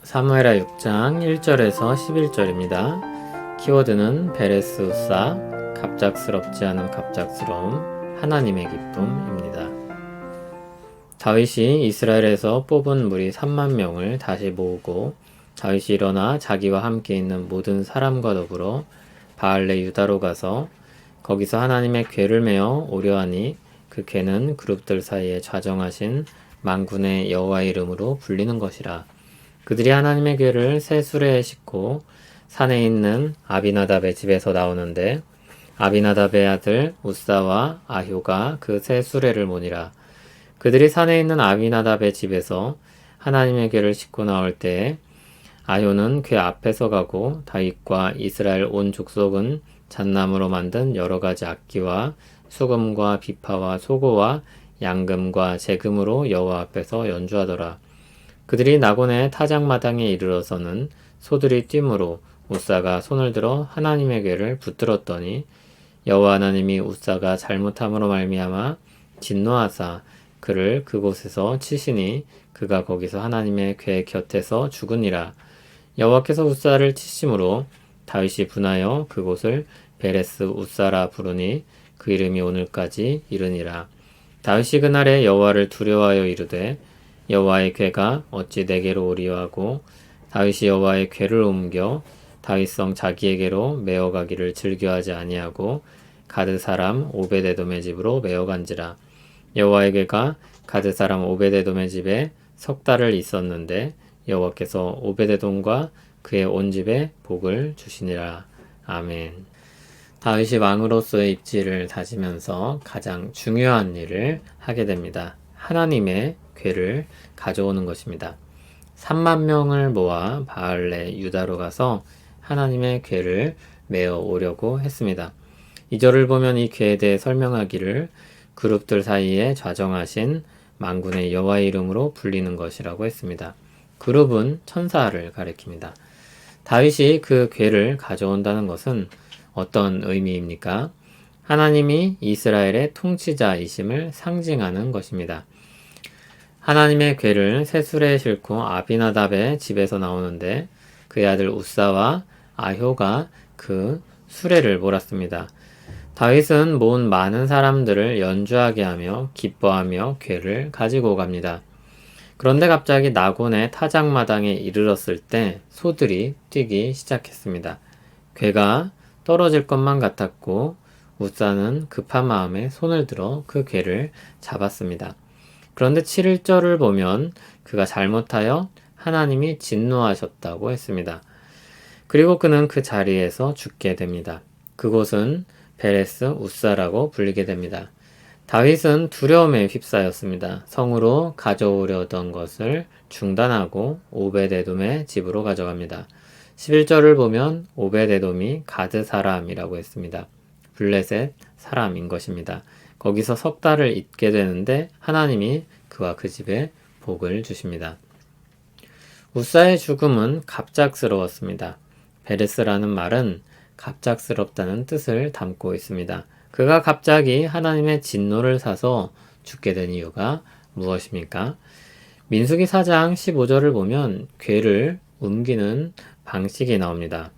사무엘하 6장 1절에서 11절입니다. 키워드는 베레스 우사, 갑작스럽지 않은 갑작스러움, 하나님의 기쁨입니다. 다윗이 이스라엘에서 뽑은 무리 3만 명을 다시 모으고 다윗이 일어나 자기와 함께 있는 모든 사람과 더불어 바알레 유다로 가서 거기서 하나님의 궤를 메어 오려하니 그 궤는 그룹들 사이에 좌정하신 만군의 여호와의 이름으로 불리는 것이라. 그들이 하나님의 궤를 새 수레에 싣고 산에 있는 아비나답의 집에서 나오는데 아비나답의 아들 우사와 아효가 그 새 수레를 모니라. 그들이 산에 있는 아비나답의 집에서 하나님의 궤를 싣고 나올 때에 아효는 궤 앞에서 가고 다윗과 이스라엘 온 족속은 잣나무로 만든 여러 가지 악기와 수금과 비파와 소고와 양금과 재금으로 여호와 앞에서 연주하더라. 그들이 나곤의 타작마당에 이르러서는 소들이 뛰므로 우사가 손을 들어 하나님의 궤를 붙들었더니 여호와 하나님이 우사가 잘못함으로 말미암아 진노하사 그를 그곳에서 치시니 그가 거기서 하나님의 궤 곁에서 죽으니라. 여호와께서 우사를 치심으로 다윗이 분하여 그곳을 베레스 우사라 부르니 그 이름이 오늘까지 이르니라. 다윗이 그날에 여호와를 두려워하여 이르되 여호와의 궤가 어찌 내게로 오리요 하고 다윗이 여호와의 궤를 옮겨 다윗성 자기에게로 메어가기를 즐겨하지 아니하고 가드 사람 오베데돔의 집으로 메어간지라. 여호와의 궤가 가드 사람 오베데돔의 집에 석 달을 있었는데 여호와께서 오베데돔과 그의 온 집에 복을 주시니라. 아멘. 다윗이 왕으로서의 입지를 다지면서 가장 중요한 일을 하게 됩니다. 하나님의 궤를 가져오는 것입니다. 3만 명을 모아 바알레 유다로 가서 하나님의 궤를 메어 오려고 했습니다. 2절을 보면 이 궤에 대해 설명하기를 그룹들 사이에 좌정하신 만군의 여호와의 이름으로 불리는 것이라고 했습니다. 그룹은 천사를 가리킵니다. 다윗이 그 궤를 가져온다는 것은 어떤 의미입니까? 하나님이 이스라엘의 통치자이심을 상징하는 것입니다. 하나님의 궤를 새 수레에 싣고 아비나답의 집에서 나오는데 그의 아들 우사와 아효가 그 수레를 몰았습니다. 다윗은 모은 많은 사람들을 연주하게 하며 기뻐하며 궤를 가지고 갑니다. 그런데 갑자기 나곤의 타작마당에 이르렀을 때 소들이 뛰기 시작했습니다. 궤가 떨어질 것만 같았고 우사는 급한 마음에 손을 들어 그 궤를 잡았습니다. 그런데 7절을 보면 그가 잘못하여 하나님이 진노하셨다고 했습니다. 그리고 그는 그 자리에서 죽게 됩니다. 그곳은 베레스 우사라고 불리게 됩니다. 다윗은 두려움에 휩싸였습니다. 성으로 가져오려던 것을 중단하고 오베데돔의 집으로 가져갑니다. 11절을 보면 오베데돔이 가드 사람이라고 했습니다. 블레셋 사람인 것입니다. 거기서 석 달을 있게 되는데 하나님이 그와 그 집에 복을 주십니다. 우사의 죽음은 갑작스러웠습니다. 베레스라는 말은 갑작스럽다는 뜻을 담고 있습니다. 그가 갑자기 하나님의 진노를 사서 죽게 된 이유가 무엇입니까? 민수기 4장 15절을 보면 궤를 옮기는 방식이 나옵니다.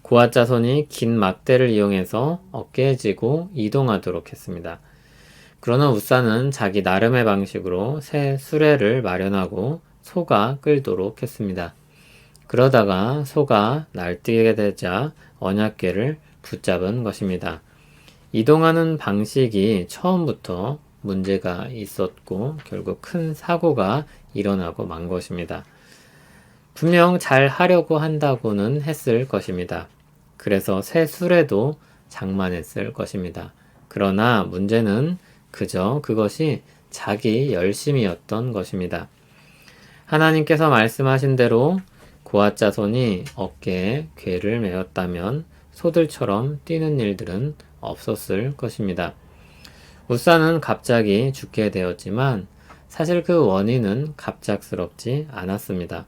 고앗 자손이 긴 막대를 이용해서 어깨에 지고 이동하도록 했습니다. 그러나 우사는 자기 나름의 방식으로 새 수레를 마련하고 소가 끌도록 했습니다. 그러다가 소가 날뛰게 되자 언약궤를 붙잡은 것입니다. 이동하는 방식이 처음부터 문제가 있었고 결국 큰 사고가 일어나고 만 것입니다. 분명 잘 하려고 한다고는 했을 것입니다. 그래서 새 수레도 장만했을 것입니다. 그러나 문제는 그저 그것이 자기 열심이었던 것입니다. 하나님께서 말씀하신 대로 고앗 자손이 어깨에 궤를 메었다면 소들처럼 뛰는 일들은 없었을 것입니다. 우사는 갑자기 죽게 되었지만 사실 그 원인은 갑작스럽지 않았습니다.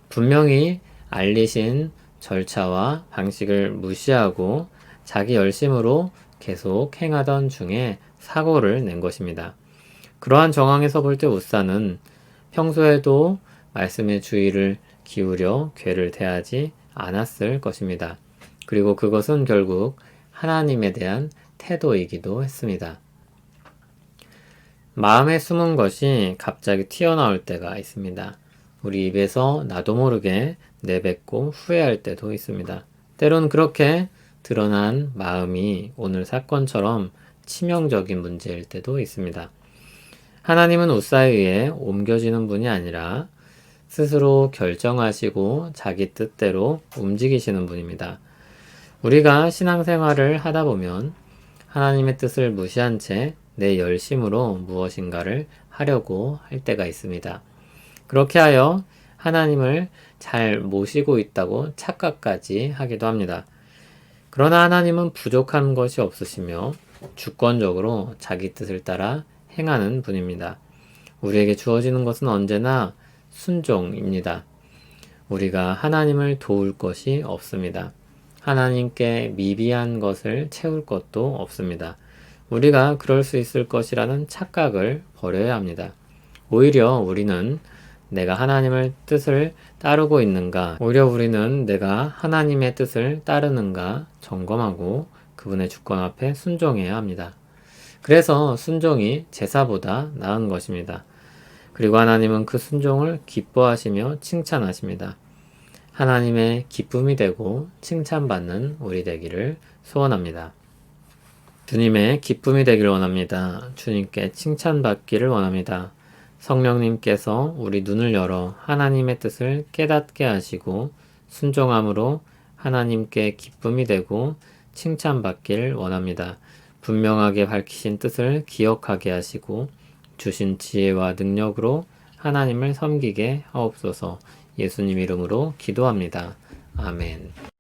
분명히 알리신 절차와 방식을 무시하고 자기 열심으로 계속 행하던 중에 사고를 낸 것입니다. 그러한 정황에서 볼 때 우사는 평소에도 말씀의 주의를 기울여 괴를 대하지 않았을 것입니다. 그리고 그것은 결국 하나님에 대한 태도이기도 했습니다. 마음에 숨은 것이 갑자기 튀어나올 때가 있습니다. 우리 입에서 나도 모르게 내뱉고 후회할 때도 있습니다. 때론 그렇게 드러난 마음이 오늘 사건처럼 치명적인 문제일 때도 있습니다. 하나님은 우사에 의해 옮겨지는 분이 아니라 스스로 결정하시고 자기 뜻대로 움직이시는 분입니다. 우리가 신앙생활을 하다 보면 하나님의 뜻을 무시한 채 내 열심으로 무엇인가를 하려고 할 때가 있습니다. 그렇게 하여 하나님을 잘 모시고 있다고 착각까지 하기도 합니다. 그러나 하나님은 부족한 것이 없으시며 주권적으로 자기 뜻을 따라 행하는 분입니다. 우리에게 주어지는 것은 언제나 순종입니다. 우리가 하나님을 도울 것이 없습니다. 하나님께 미비한 것을 채울 것도 없습니다. 우리가 그럴 수 있을 것이라는 착각을 버려야 합니다. 오히려 우리는 내가 하나님의 뜻을 따르고 있는가, 오히려 우리는 내가 하나님의 뜻을 따르는가 점검하고 그분의 주권 앞에 순종해야 합니다. 그래서 순종이 제사보다 나은 것입니다. 그리고 하나님은 그 순종을 기뻐하시며 칭찬하십니다. 하나님의 기쁨이 되고 칭찬받는 우리 되기를 소원합니다. 주님의 기쁨이 되기를 원합니다. 주님께 칭찬받기를 원합니다. 성령님께서 우리 눈을 열어 하나님의 뜻을 깨닫게 하시고 순종함으로 하나님께 기쁨이 되고 칭찬받기를 원합니다. 분명하게 밝히신 뜻을 기억하게 하시고 주신 지혜와 능력으로 하나님을 섬기게 하옵소서. 예수님 이름으로 기도합니다. 아멘.